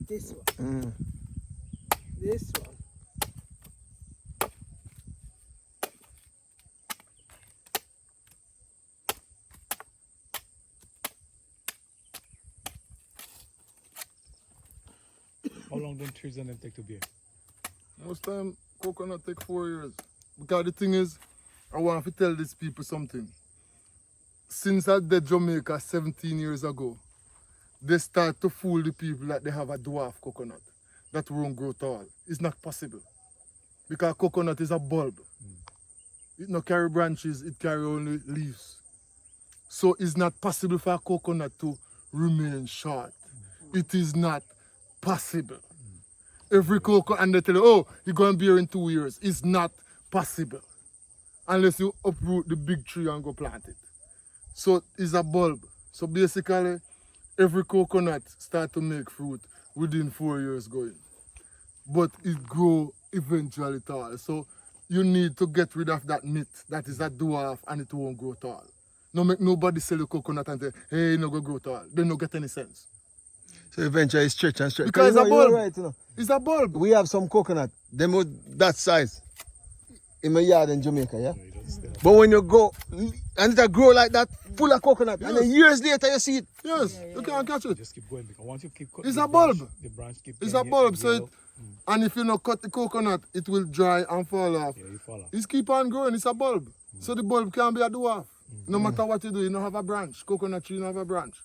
This one. This one. How long them trees and them take to bear? Most time coconut take 4 years. Because the thing is, I want to tell these people something. Since I did Jamaica 17 years ago, they start to fool the people that they have a dwarf coconut that won't grow tall. It's not possible. Because coconut is a bulb. It no carry branches, it carry only leaves. So it's not possible for a coconut to remain short. It is not possible. Every coconut, and they tell you, oh, you're going to bear in 2 years. It's not possible. Unless you uproot the big tree and go plant it. So it's a bulb. So basically, every coconut start to make fruit within 4 years going. But it grow eventually tall. So you need to get rid of that myth that is a dwarf and it won't grow tall. No make nobody sell a coconut and say, hey, it no go grow tall. They don't get any sense. So eventually it's stretch and stretch. Because it's a bulb. Right, you know. It's a bulb. We have some coconut, them with that size in my yard in Jamaica, yeah? But when you go, and it grow like that, full of coconut, and then years later you see it. Yes, you can't catch it. Just keep going because once you keep It's the a bulb. branch, the branch keep It's getting a bulb, so yellow. and if you not cut the coconut, it will dry and fall off. Yeah, you fall off. It's keep on growing, it's a bulb. So the bulb can be a dwarf. No matter what you do, you don't have a branch. Coconut tree don't have a branch.